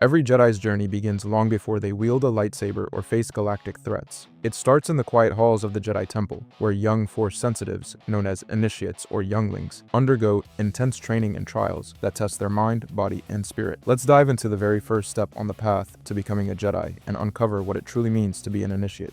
Every Jedi's journey begins long before they wield a lightsaber or face galactic threats. It starts in the quiet halls of the Jedi Temple, where young Force sensitives, known as initiates or younglings, undergo intense training and trials that test their mind, body, and spirit. Let's dive into the very first step on the path to becoming a Jedi and uncover what it truly means to be an initiate.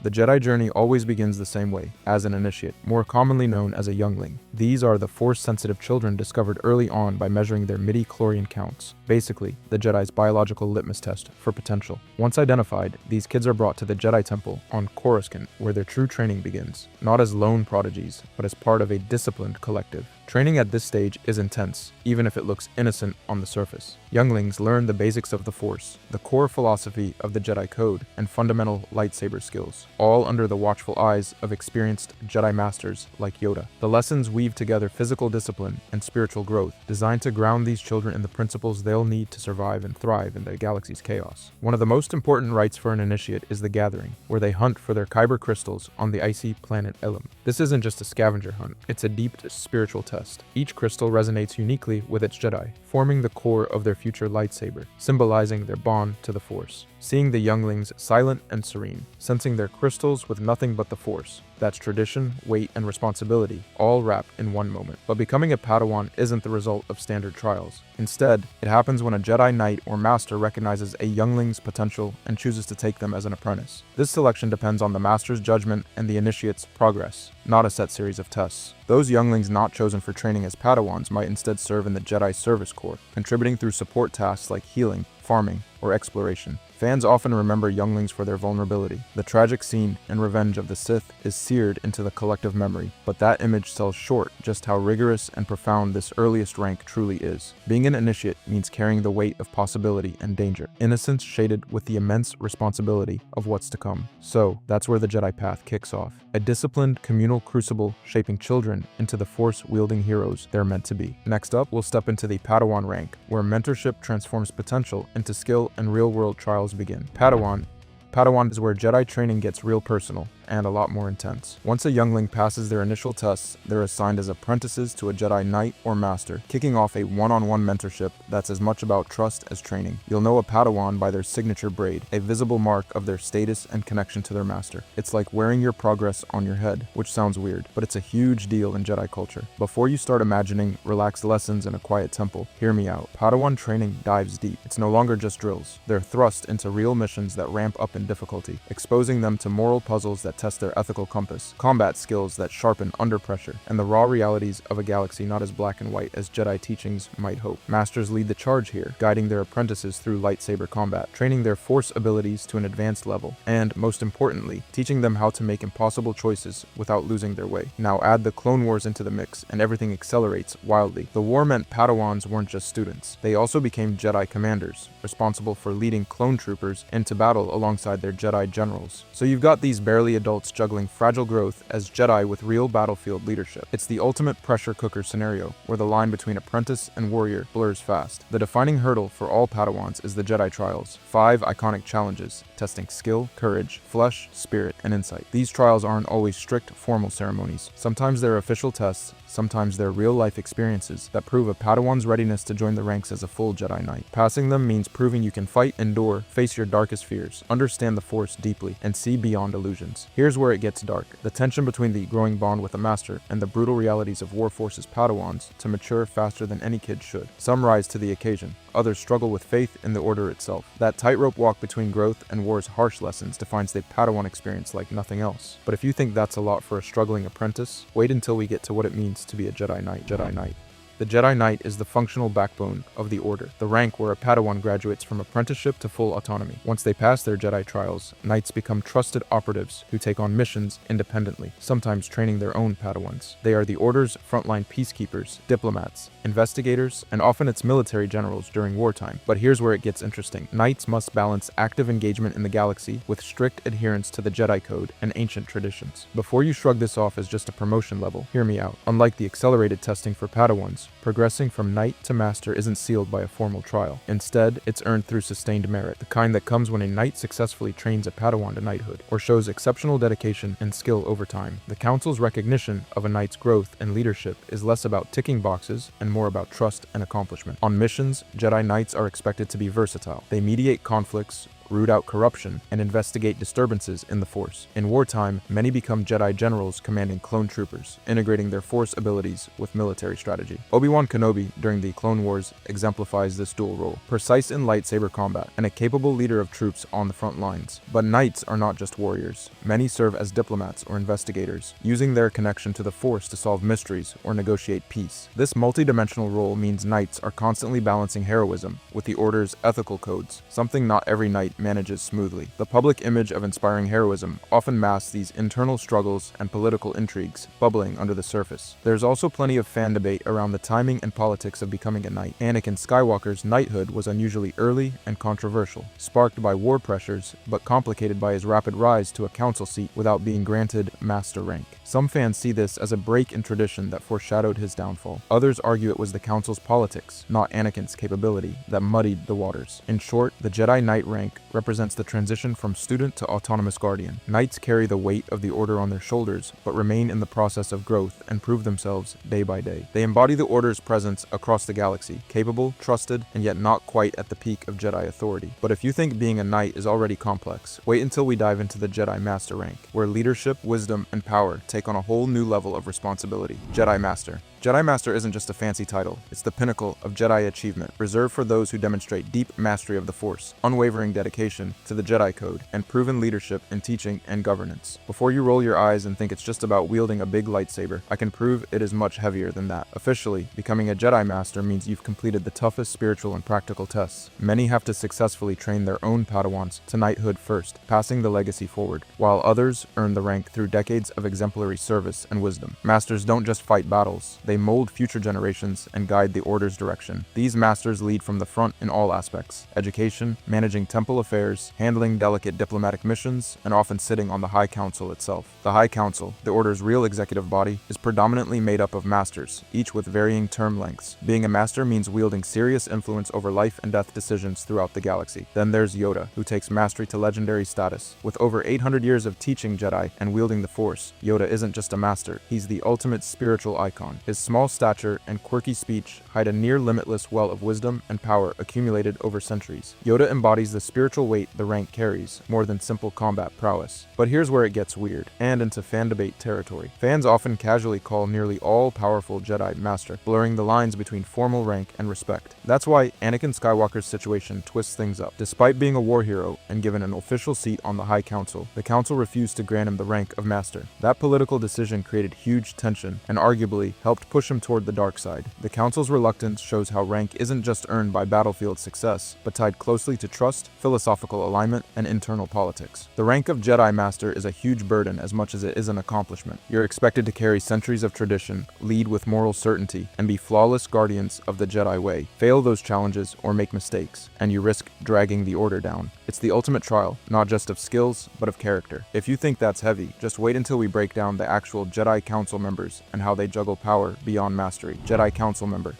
The Jedi journey always begins the same way, as an initiate, more commonly known as a youngling. These are the Force-sensitive children discovered early on by measuring their midi-chlorian counts, basically, the Jedi's biological litmus test for potential. Once identified, these kids are brought to the Jedi Temple on Coruscant, where their true training begins, not as lone prodigies, but as part of a disciplined collective. Training at this stage is intense, even if it looks innocent on the surface. Younglings learn the basics of the Force, the core philosophy of the Jedi Code, and fundamental lightsaber skills, all under the watchful eyes of experienced Jedi Masters like Yoda. The lessons weave together physical discipline and spiritual growth, designed to ground these children in the principles they'll need to survive and thrive in the galaxy's chaos. One of the most important rites for an initiate is the Gathering, where they hunt for their kyber crystals on the icy planet Ilum. This isn't just a scavenger hunt, it's a deep spiritual test. Each crystal resonates uniquely with its Jedi, forming the core of their future lightsaber, symbolizing their bond to the Force. Seeing the younglings silent and serene, sensing their crystals with nothing but the Force. That's tradition, weight, and responsibility, all wrapped in one moment. But becoming a Padawan isn't the result of standard trials. Instead, it happens when a Jedi Knight or Master recognizes a youngling's potential and chooses to take them as an apprentice. This selection depends on the Master's judgment and the Initiate's progress, not a set series of tests. Those younglings not chosen for training as Padawans might instead serve in the Jedi Service Corps, contributing through support tasks like healing, farming, or exploration. Fans often remember younglings for their vulnerability. The tragic scene and revenge of the Sith is seared into the collective memory, but that image sells short just how rigorous and profound this earliest rank truly is. Being an initiate means carrying the weight of possibility and danger, innocence shaded with the immense responsibility of what's to come. So, that's where the Jedi path kicks off. A disciplined, communal crucible shaping children into the Force-wielding heroes they're meant to be. Next up, we'll step into the Padawan rank, where mentorship transforms potential into skill and real-world trials begin. Padawan is where Jedi training gets real personal and a lot more intense. Once a youngling passes their initial tests, they're assigned as apprentices to a Jedi Knight or Master, kicking off a one-on-one mentorship that's as much about trust as training. You'll know a Padawan by their signature braid, a visible mark of their status and connection to their master. It's like wearing your progress on your head, which sounds weird, but it's a huge deal in Jedi culture. Before you start imagining relaxed lessons in a quiet temple, hear me out. Padawan training dives deep. It's no longer just drills. They're thrust into real missions that ramp up in difficulty, exposing them to moral puzzles that test their ethical compass, combat skills that sharpen under pressure, and the raw realities of a galaxy not as black and white as Jedi teachings might hope. Masters lead the charge here, guiding their apprentices through lightsaber combat, training their Force abilities to an advanced level, and, most importantly, teaching them how to make impossible choices without losing their way. Now add the Clone Wars into the mix, and everything accelerates wildly. The war meant Padawans weren't just students. They also became Jedi commanders, responsible for leading clone troopers into battle alongside their Jedi generals. So you've got these barely adults juggling fragile growth as Jedi with real battlefield leadership. It's the ultimate pressure cooker scenario, where the line between apprentice and warrior blurs fast. The defining hurdle for all Padawans is the Jedi Trials, 5 iconic challenges, testing skill, courage, flesh, spirit, and insight. These trials aren't always strict, formal ceremonies. Sometimes they're official tests, sometimes they're real-life experiences that prove a Padawan's readiness to join the ranks as a full Jedi Knight. Passing them means proving you can fight, endure, face your darkest fears, understand the Force deeply, and see beyond illusions. Here's where it gets dark. The tension between the growing bond with a master and the brutal realities of war forces Padawans to mature faster than any kid should. Some rise to the occasion. Others struggle with faith in the order itself. That tightrope walk between growth and war's harsh lessons defines the Padawan experience like nothing else. But if you think that's a lot for a struggling apprentice, wait until we get to what it means to be a Jedi Knight. The Jedi Knight is the functional backbone of the Order, the rank where a Padawan graduates from apprenticeship to full autonomy. Once they pass their Jedi trials, Knights become trusted operatives who take on missions independently, sometimes training their own Padawans. They are the Order's frontline peacekeepers, diplomats, investigators, and often its military generals during wartime. But here's where it gets interesting. Knights must balance active engagement in the galaxy with strict adherence to the Jedi Code and ancient traditions. Before you shrug this off as just a promotion level, hear me out. Unlike the accelerated testing for Padawans, Wars. Progressing from knight to master isn't sealed by a formal trial. Instead, it's earned through sustained merit, the kind that comes when a knight successfully trains a Padawan to knighthood, or shows exceptional dedication and skill over time. The Council's recognition of a knight's growth and leadership is less about ticking boxes and more about trust and accomplishment. On missions, Jedi Knights are expected to be versatile. They mediate conflicts, root out corruption, and investigate disturbances in the Force. In wartime, many become Jedi generals commanding clone troopers, integrating their Force abilities with military strategy. Obi-Wan Kenobi, during the Clone Wars, exemplifies this dual role, precise in lightsaber combat, and a capable leader of troops on the front lines. But Knights are not just warriors. Many serve as diplomats or investigators, using their connection to the Force to solve mysteries or negotiate peace. This multi-dimensional role means Knights are constantly balancing heroism with the Order's ethical codes, something not every Knight manages smoothly. The public image of inspiring heroism often masks these internal struggles and political intrigues bubbling under the surface. There's also plenty of fan debate around the timing and politics of becoming a knight. Anakin Skywalker's knighthood was unusually early and controversial, sparked by war pressures, but complicated by his rapid rise to a council seat without being granted master rank. Some fans see this as a break in tradition that foreshadowed his downfall. Others argue it was the council's politics, not Anakin's capability, that muddied the waters. In short, the Jedi Knight rank represents the transition from student to autonomous guardian. Knights carry the weight of the Order on their shoulders, but remain in the process of growth and prove themselves day by day. They embody the Order's presence across the galaxy, capable, trusted, and yet not quite at the peak of Jedi authority. But if you think being a knight is already complex, wait until we dive into the Jedi Master rank, where leadership, wisdom, and power take on a whole new level of responsibility. Jedi Master. Jedi Master isn't just a fancy title, it's the pinnacle of Jedi achievement, reserved for those who demonstrate deep mastery of the Force, unwavering dedication to the Jedi Code, and proven leadership in teaching and governance. Before you roll your eyes and think it's just about wielding a big lightsaber, I can prove it is much heavier than that. Officially, becoming a Jedi Master means you've completed the toughest spiritual and practical tests. Many have to successfully train their own Padawans to knighthood first, passing the legacy forward, while others earn the rank through decades of exemplary service and wisdom. Masters don't just fight battles, they mold future generations and guide the Order's direction. These masters lead from the front in all aspects: education, managing temple affairs, handling delicate diplomatic missions, and often sitting on the High Council itself. The High Council, the Order's real executive body, is predominantly made up of masters, each with varying term lengths. Being a master means wielding serious influence over life and death decisions throughout the galaxy. Then there's Yoda, who takes mastery to legendary status. With over 800 years of teaching Jedi and wielding the Force, Yoda isn't just a master, he's the ultimate spiritual icon. His small stature and quirky speech hide a near limitless well of wisdom and power accumulated over centuries. Yoda embodies the spiritual weight the rank carries, more than simple combat prowess. But here's where it gets weird, and into fan debate territory. Fans often casually call nearly all powerful Jedi Master, blurring the lines between formal rank and respect. That's why Anakin Skywalker's situation twists things up. Despite being a war hero and given an official seat on the High Council, the Council refused to grant him the rank of Master. That political decision created huge tension and arguably helped push him toward the dark side. The Council's reluctance shows how rank isn't just earned by battlefield success, but tied closely to trust, philosophical alignment, and internal politics. The rank of Jedi Master is a huge burden as much as it is an accomplishment. You're expected to carry centuries of tradition, lead with moral certainty, and be flawless guardians of the Jedi way. Fail those challenges or make mistakes, and you risk dragging the Order down. It's the ultimate trial, not just of skills, but of character. If you think that's heavy, just wait until we break down the actual Jedi Council members and how they juggle power beyond mastery. Jedi Council member.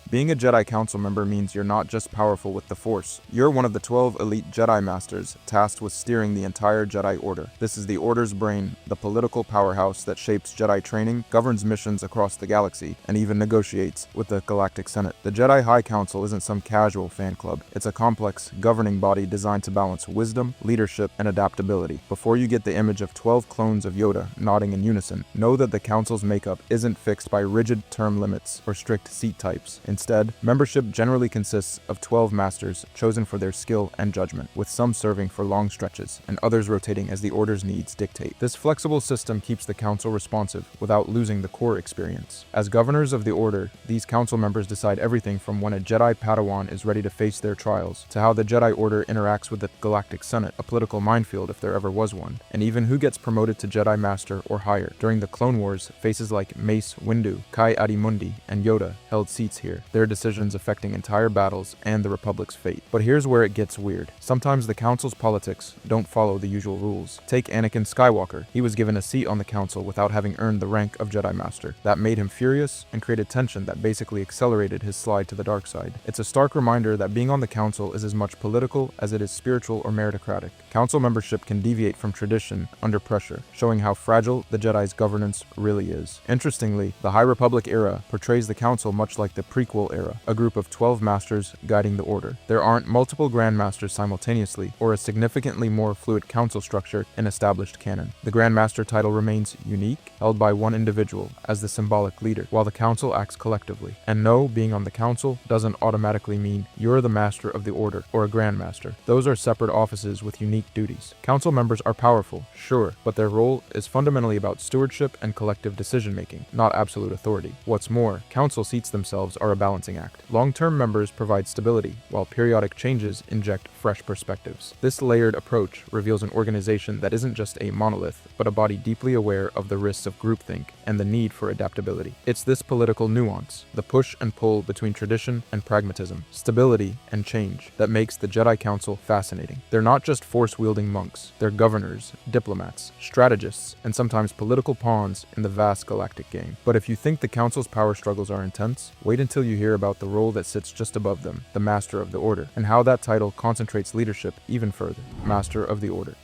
Being a Jedi Council member means you're not just powerful with the Force. You're one of the 12 elite Jedi Masters tasked with steering the entire Jedi Order. This is the Order's brain, the political powerhouse that shapes Jedi training, governs missions across the galaxy, and even negotiates with the Galactic Senate. The Jedi High Council isn't some casual fan club. It's a complex, governing body designed to balance wisdom, leadership, and adaptability. Before you get the image of 12 clones of Yoda nodding in unison, know that the Council's makeup isn't fixed by rigid term limits or strict seat types. Instead, membership generally consists of 12 masters chosen for their skill and judgment, with some serving for long stretches and others rotating as the Order's needs dictate. This flexible system keeps the Council responsive without losing the core experience. As governors of the Order, these Council members decide everything from when a Jedi Padawan is ready to face their trials, to how the Jedi Order interacts with the Galactic Senate, a political minefield if there ever was one, and even who gets promoted to Jedi Master or higher. During the Clone Wars, faces like Mace Windu, Kai Adimundi, and Yoda held seats here. their decisions affecting entire battles and the Republic's fate. But here's where it gets weird. Sometimes the Council's politics don't follow the usual rules. Take Anakin Skywalker. He was given a seat on the Council without having earned the rank of Jedi Master. That made him furious and created tension that basically accelerated his slide to the dark side. It's a stark reminder that being on the Council is as much political as it is spiritual or meritocratic. Council membership can deviate from tradition under pressure, showing how fragile the Jedi's governance really is. Interestingly, the High Republic era portrays the Council much like the prequel era, a group of 12 masters guiding the Order. There aren't multiple Grand Masters simultaneously, or a significantly more fluid council structure in established canon. The Grand Master title remains unique, held by one individual as the symbolic leader, while the Council acts collectively. And no, being on the Council doesn't automatically mean you're the Master of the Order or a Grand Master. Those are separate offices with unique duties. Council members are powerful, sure, but their role is fundamentally about stewardship and collective decision-making, not absolute authority. What's more, Council seats themselves are a balancing act. Long-term members provide stability, while periodic changes inject fresh perspectives. This layered approach reveals an organization that isn't just a monolith, but a body deeply aware of the risks of groupthink and the need for adaptability. It's this political nuance, the push and pull between tradition and pragmatism, stability and change, that makes the Jedi Council fascinating. They're not just force-wielding monks, they're governors, diplomats, strategists, and sometimes political pawns in the vast galactic game. But if you think the Council's power struggles are intense, wait until you hear about the role that sits just above them, the Master of the Order, and how that title concentrates leadership even further. Master of the Order.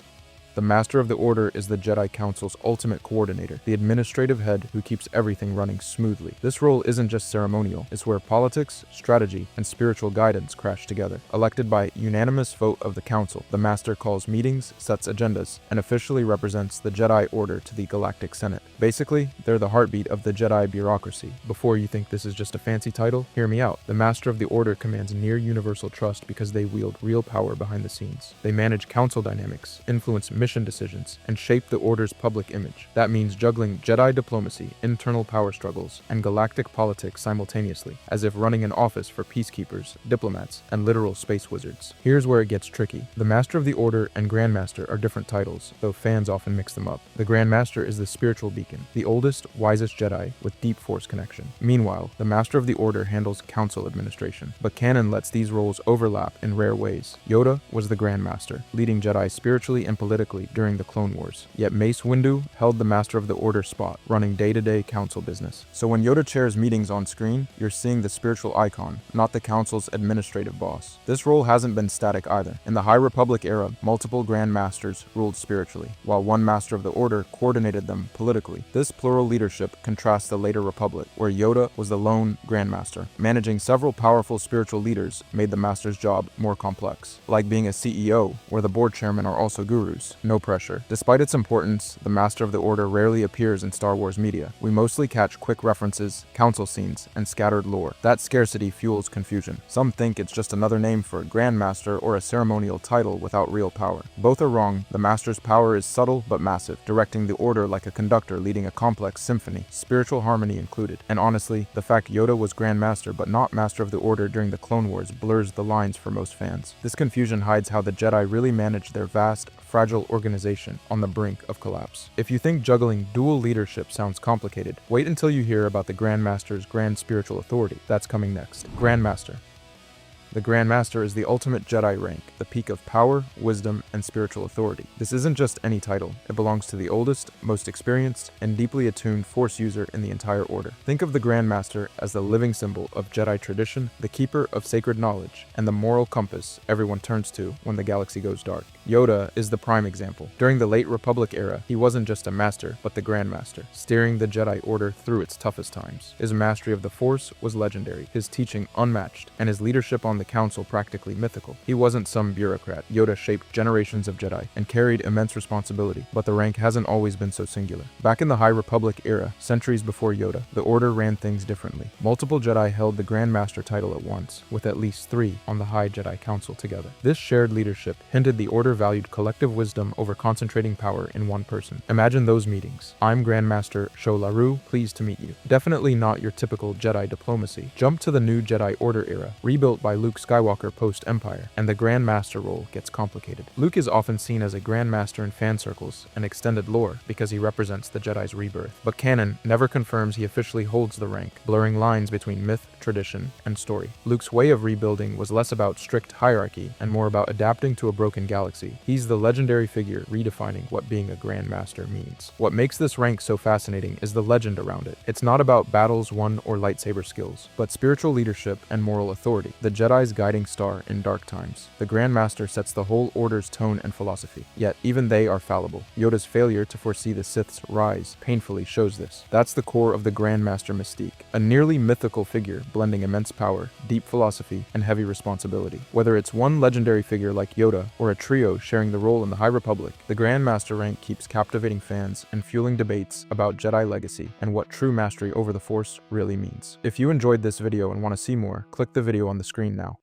The Master of the Order is the Jedi Council's ultimate coordinator, the administrative head who keeps everything running smoothly. This role isn't just ceremonial, it's where politics, strategy, and spiritual guidance crash together. Elected by unanimous vote of the Council, the Master calls meetings, sets agendas, and officially represents the Jedi Order to the Galactic Senate. Basically, they're the heartbeat of the Jedi bureaucracy. Before you think this is just a fancy title, hear me out. The Master of the Order commands near universal trust because they wield real power behind the scenes. They manage Council dynamics, influence mission decisions, and shape the Order's public image. That means juggling Jedi diplomacy, internal power struggles, and galactic politics simultaneously, as if running an office for peacekeepers, diplomats, and literal space wizards. Here's where it gets tricky. The Master of the Order and Grand Master are different titles, though fans often mix them up. The Grand Master is the spiritual beacon, the oldest, wisest Jedi with deep Force connection. Meanwhile, the Master of the Order handles Council administration, but canon lets these roles overlap in rare ways. Yoda was the Grand Master, leading Jedi spiritually and politically during the Clone Wars, yet Mace Windu held the Master of the Order spot, running day-to-day Council business. So when Yoda chairs meetings on screen, you're seeing the spiritual icon, not the Council's administrative boss. This role hasn't been static either. In the High Republic era, multiple Grand Masters ruled spiritually, while one Master of the Order coordinated them politically. This plural leadership contrasts the later Republic, where Yoda was the lone Grand Master. Managing several powerful spiritual leaders made the Master's job more complex, like being a CEO, where the board chairmen are also gurus. No pressure. Despite its importance, the Master of the Order rarely appears in Star Wars media. We mostly catch quick references, council scenes, and scattered lore. That scarcity fuels confusion. Some think it's just another name for a Grand Master or a ceremonial title without real power. Both are wrong. The Master's power is subtle but massive, directing the Order like a conductor leading a complex symphony, spiritual harmony included. And honestly, the fact Yoda was Grand Master but not Master of the Order during the Clone Wars blurs the lines for most fans. This confusion hides how the Jedi really managed their vast, fragile organization on the brink of collapse. If you think juggling dual leadership sounds complicated, wait until you hear about the Grand Master's grand spiritual authority. That's coming next. Grand Master. The Grand Master is the ultimate Jedi rank, the peak of power, wisdom, and spiritual authority. This isn't just any title. It belongs to the oldest, most experienced, and deeply attuned Force user in the entire Order. Think of the Grand Master as the living symbol of Jedi tradition, the keeper of sacred knowledge, and the moral compass everyone turns to when the galaxy goes dark. Yoda is the prime example. During the late Republic era, he wasn't just a master, but the Grand Master, steering the Jedi Order through its toughest times. His mastery of the Force was legendary, his teaching unmatched, and his leadership on the Council practically mythical. He wasn't some bureaucrat. Yoda shaped generations of Jedi and carried immense responsibility, but the rank hasn't always been so singular. Back in the High Republic era, centuries before Yoda, the Order ran things differently. Multiple Jedi held the Grand Master title at once, with at least 3 on the High Jedi Council together. This shared leadership hinted the Order valued collective wisdom over concentrating power in one person. Imagine those meetings. I'm Grand Master Sho Laru, pleased to meet you. Definitely not your typical Jedi diplomacy. Jump to the new Jedi Order era, rebuilt by Luke Skywalker post-Empire, and the Grand Master role gets complicated. Luke is often seen as a Grand Master in fan circles and extended lore because he represents the Jedi's rebirth, but canon never confirms he officially holds the rank, blurring lines between myth tradition, and story. Luke's way of rebuilding was less about strict hierarchy and more about adapting to a broken galaxy. He's the legendary figure redefining what being a Grandmaster means. What makes this rank so fascinating is the legend around it. It's not about battles won or lightsaber skills, but spiritual leadership and moral authority, the Jedi's guiding star in dark times. The Grandmaster sets the whole Order's tone and philosophy, yet even they are fallible. Yoda's failure to foresee the Sith's rise painfully shows this. That's the core of the Grandmaster mystique, a nearly mythical figure blending immense power, deep philosophy, and heavy responsibility. Whether it's one legendary figure like Yoda or a trio sharing the role in the High Republic, the Grandmaster rank keeps captivating fans and fueling debates about Jedi legacy and what true mastery over the Force really means. If you enjoyed this video and want to see more, click the video on the screen now.